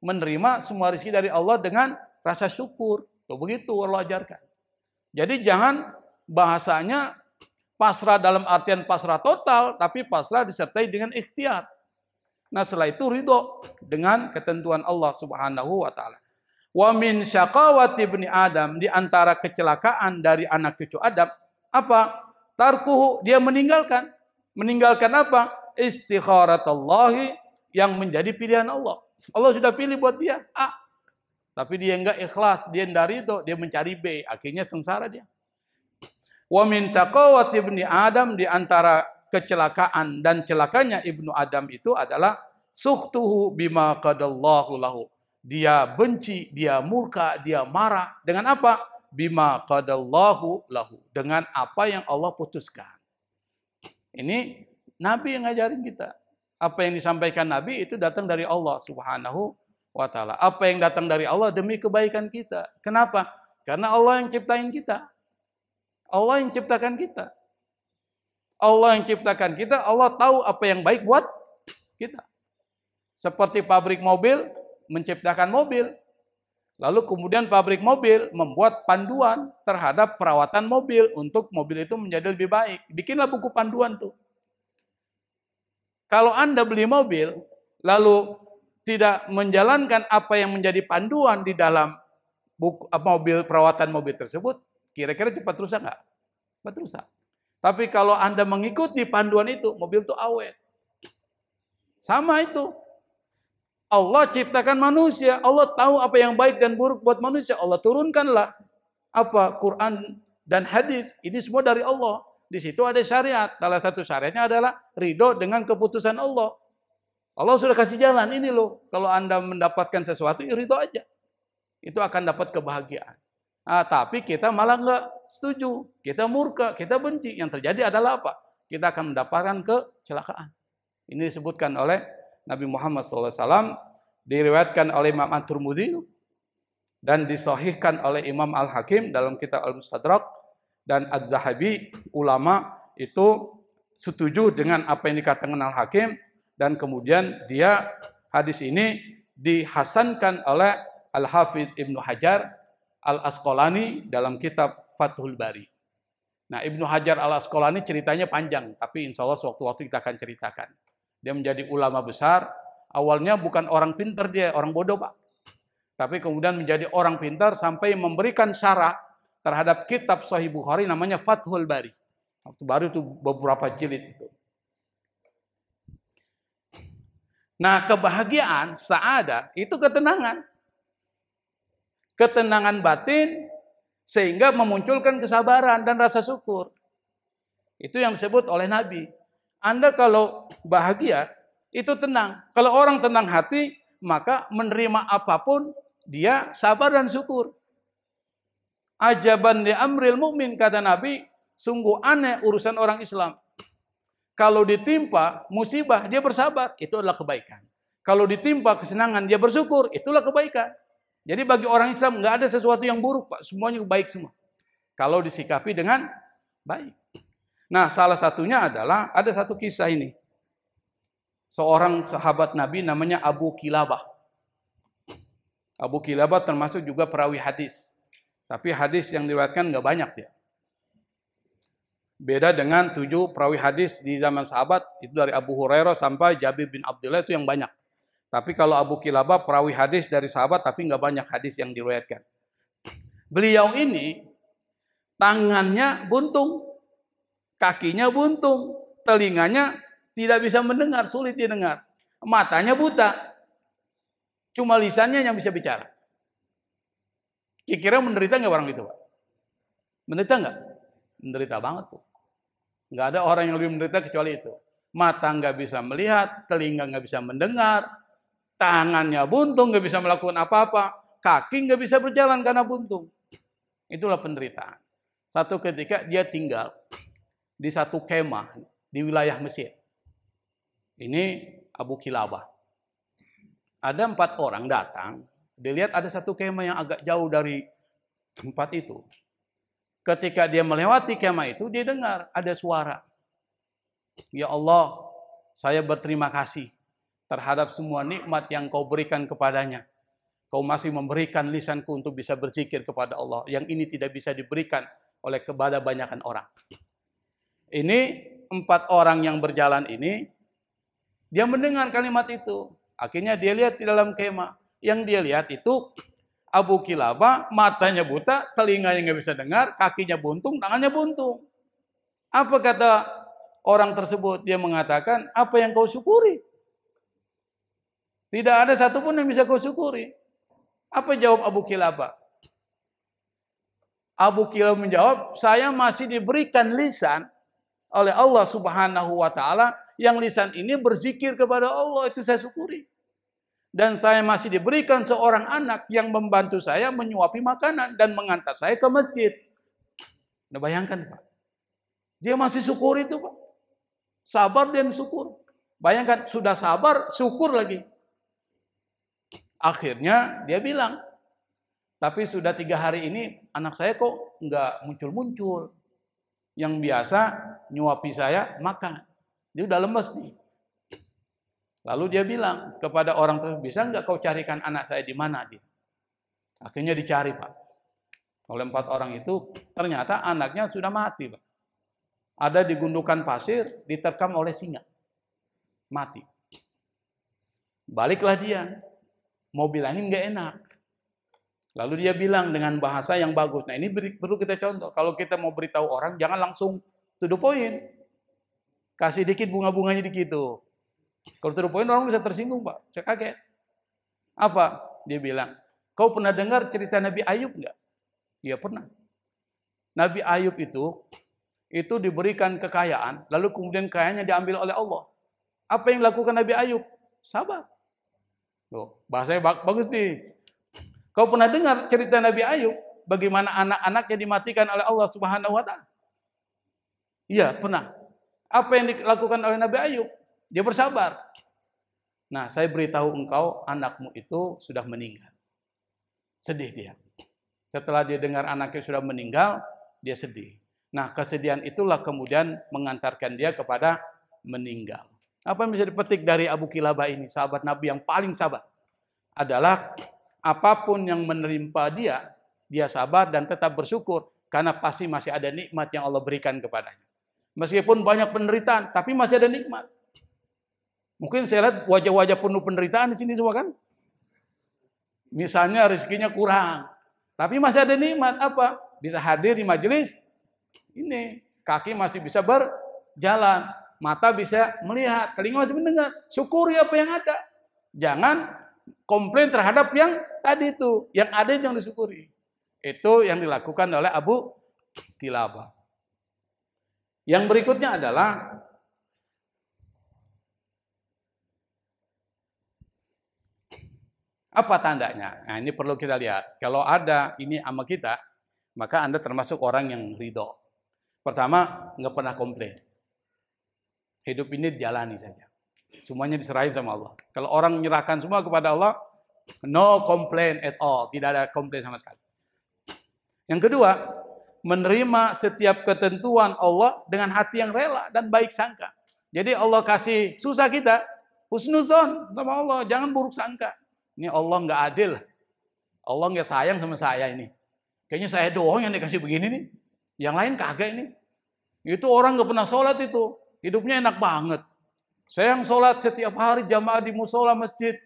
Menerima semua rizki dari Allah dengan rasa syukur. Tuh, begitu Allah ajarkan. Jadi jangan bahasanya pasrah dalam artian pasrah total, tapi pasrah disertai dengan ikhtiar. Nah setelah itu ridho dengan ketentuan Allah Subhanahu wa taala. Wa min syaqawati ibni Adam, di antara kecelakaan dari anak cucu Adam, apa? Tarkuhu, dia meninggalkan. Meninggalkan apa? Istikharatallahi, yang menjadi pilihan Allah. Allah sudah pilih buat dia A. Tapi dia enggak ikhlas, dia enggak ridho, dia mencari B, akhirnya sengsara dia. Wa min syaqawati ibni Adam, di antara kecelakaan dan celakanya ibnu Adam itu adalah sukhtuhu bima qadallahu lahu. Dia benci, dia murka, dia marah. Dengan apa? Bima qadallahu lahu. Dengan apa yang Allah putuskan. Ini Nabi yang ngajarin kita. Apa yang disampaikan Nabi itu datang dari Allah Subhanahu wa taala. Apa yang datang dari Allah demi kebaikan kita. Kenapa? Karena Allah yang ciptain kita. Allah yang ciptakan kita. Allah yang ciptakan kita, Allah tahu apa yang baik buat kita. Seperti pabrik mobil menciptakan mobil. Lalu kemudian pabrik mobil membuat panduan terhadap perawatan mobil untuk mobil itu menjadi lebih baik. Bikinlah buku panduan tuh. Kalau Anda beli mobil, lalu tidak menjalankan apa yang menjadi panduan di dalam buku, mobil perawatan mobil tersebut, kira-kira cepat rusak nggak? Cepat rusak. Tapi kalau Anda mengikuti panduan itu, mobil itu awet. Sama itu. Allah ciptakan manusia, Allah tahu apa yang baik dan buruk buat manusia. Allah turunkanlah apa? Quran dan hadis. Ini semua dari Allah. Di situ ada syariat. Salah satu syariatnya adalah ridho dengan keputusan Allah. Allah sudah kasih jalan, ini loh. Kalau Anda mendapatkan sesuatu, ridho aja. Itu akan dapat kebahagiaan. Tapi kita malah nggak setuju. Kita murka, kita benci. Yang terjadi adalah apa? Kita akan mendapatkan kecelakaan. Ini disebutkan oleh Nabi Muhammad SAW. Diriwayatkan oleh Imam At-Tirmidzi dan disahihkan oleh Imam Al-Hakim dalam kitab Al-Mustadrak. Dan Az-Zahabi, ulama itu setuju dengan apa yang dikatakan Al-Hakim. Dan kemudian hadis ini dihasankan oleh Al-Hafiz Ibnu Hajar Al-Asqalani dalam kitab Fathul Bari. Nah, Ibnu Hajar Al-Asqalani ceritanya panjang, tapi insya Allah sewaktu-waktu kita akan ceritakan. Dia menjadi ulama besar, awalnya bukan orang pintar dia, orang bodoh Pak. Tapi kemudian menjadi orang pintar sampai memberikan syarah terhadap kitab Sahih Bukhari namanya Fathul Bari. Waktu baru itu beberapa jilid itu. Nah, kebahagiaan, sa'adah, itu ketenangan. Ketenangan batin sehingga memunculkan kesabaran dan rasa syukur. Itu yang disebut oleh Nabi. Anda kalau bahagia, itu tenang. Kalau orang tenang hati, maka menerima apapun, dia sabar dan syukur. Ajaban li amril mu'min, kata Nabi, sungguh aneh urusan orang Islam. Kalau ditimpa musibah, dia bersabar, itu adalah kebaikan. Kalau ditimpa kesenangan, dia bersyukur, itulah kebaikan. Jadi bagi orang Islam nggak ada sesuatu yang buruk Pak, semuanya baik semua. Kalau disikapi dengan baik. Nah, salah satunya adalah ada satu kisah ini. Seorang sahabat Nabi namanya Abu Kilabah. Abu Kilabah termasuk juga perawi hadis. Tapi hadis yang diriwayatkan nggak banyak dia. Beda dengan 7 perawi hadis di zaman sahabat, itu dari Abu Hurairah sampai Jabir bin Abdullah itu yang banyak. Tapi kalau Abu Kilabah perawi hadis dari sahabat, tapi nggak banyak hadis yang diriwayatkan. Beliau ini tangannya buntung, kakinya buntung, telinganya tidak bisa mendengar, sulit didengar, matanya buta, cuma lisannya yang bisa bicara. Kira-kira menderita nggak orang itu Pak? Menderita nggak? Menderita banget tuh. Nggak ada orang yang lebih menderita kecuali itu. Mata nggak bisa melihat, telinga nggak bisa mendengar, tangannya buntung, nggak bisa melakukan apa-apa, kaki nggak bisa berjalan karena buntung. Itulah penderitaan. Satu ketika dia tinggal di satu kemah di wilayah Mesir. Ini Abu Kilabah. Ada 4 orang datang, dilihat ada satu kemah yang agak jauh dari tempat itu. Ketika dia melewati kemah itu, dia dengar ada suara. Ya Allah, saya berterima kasih terhadap semua nikmat yang kau berikan kepadanya. Kau masih memberikan lisanku untuk bisa berzikir kepada Allah. Yang ini tidak bisa diberikan oleh kepada banyakan orang. Ini 4 orang yang berjalan ini, dia mendengar kalimat itu. Akhirnya dia lihat di dalam kemah. Yang dia lihat itu Abu Kilabah, matanya buta, telinganya nggak bisa dengar, kakinya buntung, tangannya buntung. Apa kata orang tersebut? Dia mengatakan, apa yang kau syukuri? Tidak ada satupun yang bisa kau syukuri. Apa jawab Abu Kilabah? Abu Kilabah menjawab, saya masih diberikan lisan oleh Allah Subhanahu wa Ta'ala, yang lisan ini berzikir kepada Allah, itu saya syukuri. Dan saya masih diberikan seorang anak yang membantu saya menyuapi makanan dan mengantar saya ke masjid. Nah, bayangkan Pak. Dia masih syukur itu Pak. Sabar dan syukur. Bayangkan sudah sabar, syukur lagi. Akhirnya dia bilang, tapi sudah 3 hari ini anak saya kok nggak muncul-muncul. Yang biasa nyuapi saya makan. Dia udah lemes nih. Lalu dia bilang kepada orang tersebut, bisa nggak kau carikan anak saya di mana dia? Akhirnya dicari Pak. Oleh 4 orang itu, ternyata anaknya sudah mati Pak. Ada di gundukan pasir, diterkam oleh singa. Mati. Baliklah dia. Mau bilangin nggak enak. Lalu dia bilang dengan bahasa yang bagus. Nah ini perlu kita contoh. Kalau kita mau beritahu orang, jangan langsung to the point. Kasih dikit bunga-bunganya dikit tuh. Kalau to the point orang bisa tersinggung Pak. Saya kaget. Apa? Dia bilang, kau pernah dengar cerita Nabi Ayub nggak? Iya pernah. Nabi Ayub itu diberikan kekayaan, lalu kemudian kekayaannya diambil oleh Allah. Apa yang dilakukan Nabi Ayub? Sabar. Tuh, bahasanya bagus nih. Kau pernah dengar cerita Nabi Ayub? Bagaimana anak-anaknya dimatikan oleh Allah Subhanahu wa Ta'ala? Iya, pernah. Apa yang dilakukan oleh Nabi Ayub? Dia bersabar. Nah, saya beritahu engkau, anakmu itu sudah meninggal. Sedih dia. Setelah dia dengar anaknya sudah meninggal, dia sedih. Nah, kesedihan itulah kemudian mengantarkan dia kepada meninggal. Apa yang bisa dipetik dari Abu Kilabah ini, sahabat Nabi yang paling sabar? Adalah apapun yang menimpa dia sabar dan tetap bersyukur. Karena pasti masih ada nikmat yang Allah berikan kepadanya. Meskipun banyak penderitaan, tapi masih ada nikmat. Mungkin saya lihat wajah-wajah penuh penderitaan di sini semua kan? Misalnya rezekinya kurang, tapi masih ada nikmat apa? Bisa hadir di majelis ini, kaki masih bisa berjalan, mata bisa melihat, telinga masih mendengar. Syukuri apa yang ada. Jangan komplain terhadap yang tadi itu, yang ada yang disyukuri. Itu yang dilakukan oleh Abu Kilabah. Yang berikutnya adalah apa tandanya? Nah, ini perlu kita lihat. Kalau ada ini sama kita, maka Anda termasuk orang yang ridho. Pertama, nggak pernah komplain. Hidup ini dijalani saja. Semuanya diserahin sama Allah. Kalau orang menyerahkan semua kepada Allah, no complain at all. Tidak ada komplain sama sekali. Yang kedua, menerima setiap ketentuan Allah dengan hati yang rela dan baik sangka. Jadi Allah kasih susah kita, husnuzon sama Allah. Jangan buruk sangka. Ini Allah nggak adil. Allah nggak sayang sama saya ini. Kayaknya saya doang yang dikasih begini nih. Yang lain kagak ini. Itu orang nggak pernah sholat itu. Hidupnya enak banget. Saya yang sholat setiap hari jamaah di musola masjid.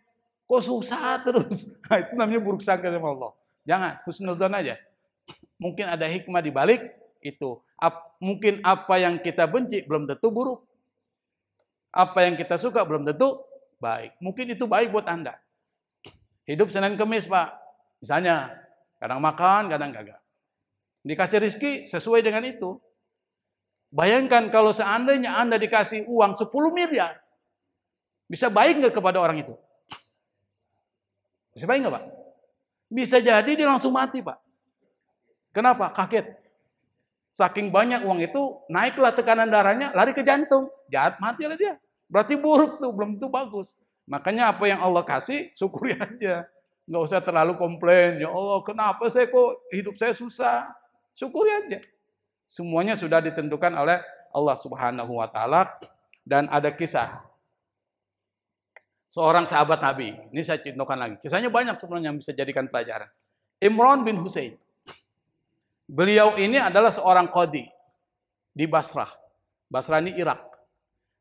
Kok susah terus? Nah, itu namanya buruk sangka sama Allah. Jangan, husnuzon aja. Mungkin ada hikmah di balik itu. Mungkin apa yang kita benci belum tentu buruk. Apa yang kita suka belum tentu baik. Mungkin itu baik buat Anda. Hidup Senin Kemis, Pak. Misalnya, kadang makan, kadang kagak. Dikasih rezeki sesuai dengan itu. Bayangkan kalau seandainya Anda dikasih uang 10 miliar. Bisa baik nggak kepada orang itu? Bisa baik nggak, Pak? Bisa jadi dia langsung mati, Pak. Kenapa? Kaget. Saking banyak uang itu, naiklah tekanan darahnya, lari ke jantung. Jahat, matilah dia. Berarti buruk tuh, belum tentu bagus. Makanya apa yang Allah kasih, syukuri aja. Nggak usah terlalu komplain. Ya Allah, kenapa saya kok hidup saya susah? Syukuri aja. Semuanya sudah ditentukan oleh Allah Subhanahu wa Ta'ala. Dan ada kisah seorang sahabat Nabi. Ini saya contohkan lagi. Kisahnya banyak sebenarnya yang bisa jadikan pelajaran. Imran bin Husain. Beliau ini adalah seorang qadhi di Basrah. Basrah ini Irak.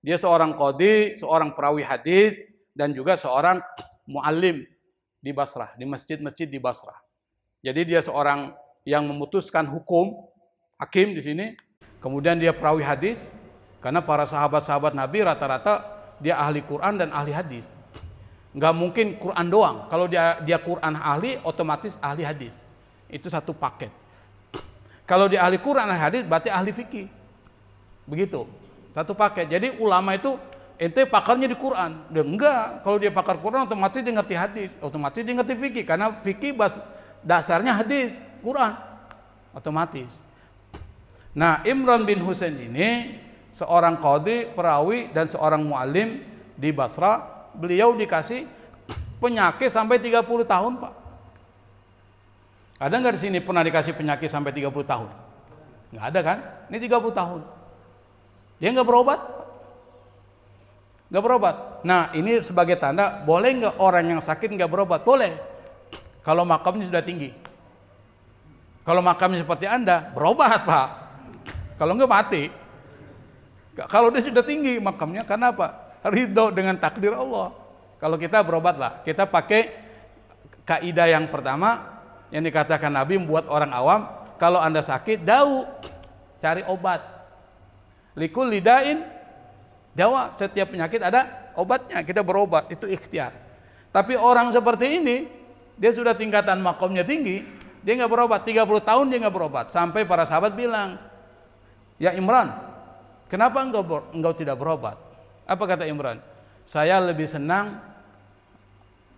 Dia seorang qadhi, seorang perawi hadis, dan juga seorang muallim di Basrah, di masjid-masjid di Basrah. Jadi dia seorang yang memutuskan hukum, hakim di sini. Kemudian dia perawi hadis, karena para sahabat-sahabat Nabi rata-rata dia ahli Quran dan ahli hadis. Nggak mungkin Quran doang. Kalau dia Quran ahli, otomatis ahli hadis. Itu satu paket. Kalau dia ahli Quran ahli hadis, berarti ahli fikih. Begitu, satu paket. Jadi ulama itu ente pakarnya di Quran. Dia enggak, kalau dia pakar Quran otomatis dia ngerti hadis, otomatis dia ngerti fikih, karena fikih dasarnya hadis, Quran. Otomatis. Nah, Imran bin Husain ini seorang qadhi, perawi dan seorang muallim di Basra. Beliau dikasih penyakit sampai 30 tahun, Pak. Ada nggak di sini pernah dikasih penyakit sampai 30 tahun? Nggak ada kan? Ini 30 tahun. Dia nggak berobat? Nggak berobat. Nah, ini sebagai tanda, boleh nggak orang yang sakit nggak berobat? Boleh. Kalau makamnya sudah tinggi. Kalau makamnya seperti Anda, berobat, Pak. Kalau nggak mati. Kalau dia sudah tinggi makamnya, karena apa? Ridho dengan takdir Allah. Kalau kita berobatlah, kita pakai kaidah yang pertama yang dikatakan Nabi membuat orang awam, kalau Anda sakit, cari obat. Likul lidain dawa, setiap penyakit ada obatnya, kita berobat, itu ikhtiar. Tapi orang seperti ini, dia sudah tingkatan makomnya tinggi, Dia nggak berobat, 30 tahun dia nggak berobat. Sampai para sahabat bilang, ya Imran, kenapa engkau tidak berobat? Apa kata Imran? Saya lebih senang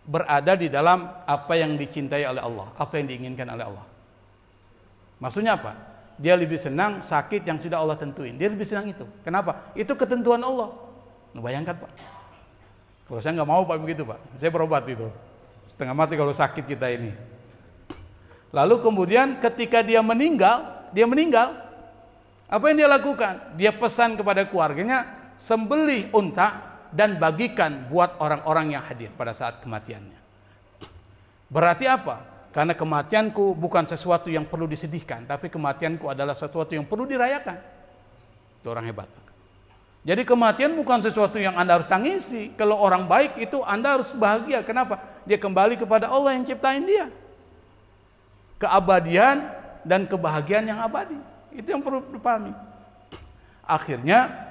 berada di dalam apa yang dicintai oleh Allah, apa yang diinginkan oleh Allah. Maksudnya apa? Dia lebih senang sakit yang sudah Allah tentuin. Dia lebih senang itu. Kenapa? Itu ketentuan Allah. Nah, bayangkan Pak. Kalau saya nggak mau Pak begitu Pak. Saya berobat itu. Setengah mati kalau sakit kita ini. Lalu kemudian ketika dia meninggal, apa yang dia lakukan? Dia pesan kepada keluarganya, sembelih unta dan bagikan buat orang-orang yang hadir pada saat kematiannya. Berarti apa? Karena kematianku bukan sesuatu yang perlu disedihkan, tapi kematianku adalah sesuatu yang perlu dirayakan. Itu orang hebat. Jadi kematian bukan sesuatu yang Anda harus tangisi. Kalau orang baik itu Anda harus bahagia. Kenapa? Dia kembali kepada Allah yang ciptain dia. Keabadian dan kebahagiaan yang abadi. Itu yang perlu dipahami. Akhirnya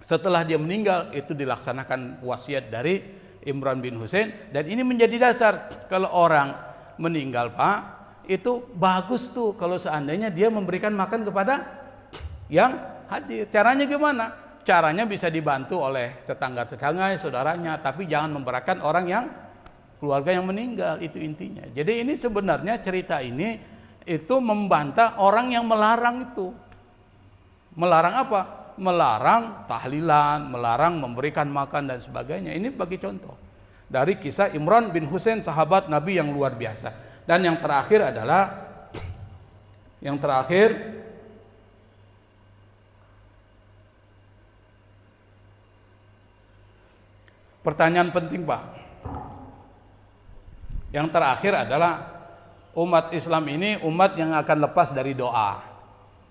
setelah dia meninggal itu dilaksanakan wasiat dari Imran bin Husain, dan ini menjadi dasar kalau orang meninggal Pak, itu bagus tuh kalau seandainya dia memberikan makan kepada yang hadir. Caranya gimana? Caranya bisa dibantu oleh tetangga-tetangga, saudaranya, tapi jangan memberakan orang yang keluarga yang meninggal, itu intinya. Jadi ini sebenarnya cerita ini itu membantah orang yang melarang itu. Melarang apa? Melarang tahlilan, melarang memberikan makan dan sebagainya. Ini bagi contoh dari kisah Imran bin Husain, sahabat Nabi yang luar biasa. Dan yang terakhir adalah pertanyaan penting Pak. Yang terakhir adalah umat Islam ini umat yang akan lepas dari doa.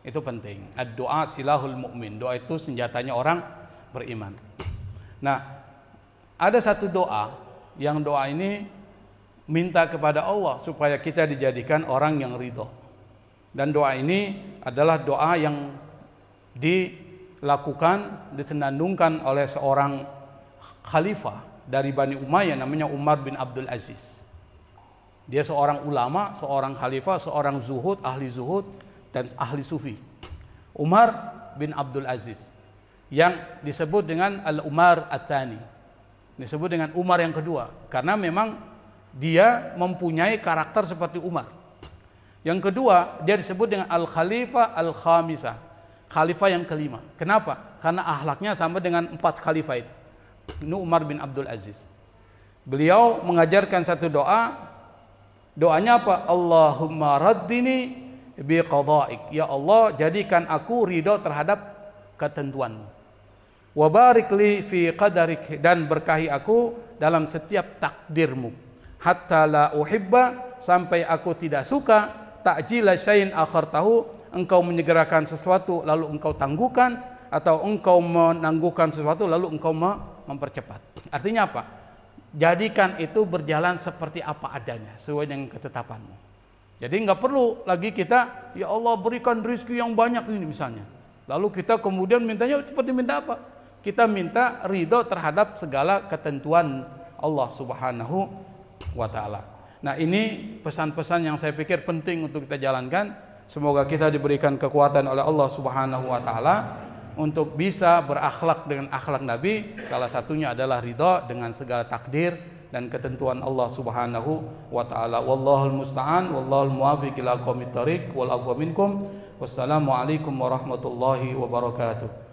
Itu penting. Ad-doa silahul mu'min. Doa itu senjatanya orang beriman. Nah, ada satu doa, yang doa ini minta kepada Allah supaya kita dijadikan orang yang ridho. Dan doa ini adalah doa yang dilakukan, disenandungkan oleh seorang khalifah dari Bani Umayyah, namanya Umar bin Abdul Aziz. Dia seorang ulama, seorang khalifah, seorang zuhud, ahli zuhud dan ahli sufi. Umar bin Abdul Aziz yang disebut dengan Al-Umar Ats-Tsani. Disebut dengan Umar yang kedua karena memang dia mempunyai karakter seperti Umar. Yang kedua, dia disebut dengan Al-Khalifah Al-Khamisah, khalifah yang kelima. Kenapa? Karena akhlaknya sama dengan 4 khalifah itu. Ini Umar bin Abdul Aziz. Beliau mengajarkan satu doa. Doanya apa? Allahumma raddini bi qada'ik. Ya Allah, jadikan aku ridho terhadap ketentuanmu. Wa barik li fi qadarik, dan berkahi aku dalam setiap takdirmu. Hatta la uhibba, sampai aku tidak suka ta'jila syai'in akhartahu, engkau menyegerakan sesuatu lalu engkau tangguhkan, atau engkau menangguhkan sesuatu lalu engkau mempercepat. Artinya apa? Jadikan itu berjalan seperti apa adanya, sesuai dengan ketetapanmu. Jadi nggak perlu lagi kita, ya Allah berikan rezeki yang banyak ini misalnya. Lalu kita kemudian mintanya seperti minta apa? Kita minta ridho terhadap segala ketentuan Allah Subhanahu wa Ta'ala. Nah, ini pesan-pesan yang saya pikir penting untuk kita jalankan. Semoga kita diberikan kekuatan oleh Allah Subhanahu wa Ta'ala untuk bisa berakhlak dengan akhlak Nabi. Salah satunya adalah ridha dengan segala takdir dan ketentuan Allah Subhanahu wa Ta'ala. Wallahul musta'an, wallahul muwaffiq ila aqwamit thariq, wal afwa minkum. Wassalamu alaikum warahmatullahi wabarakatuh.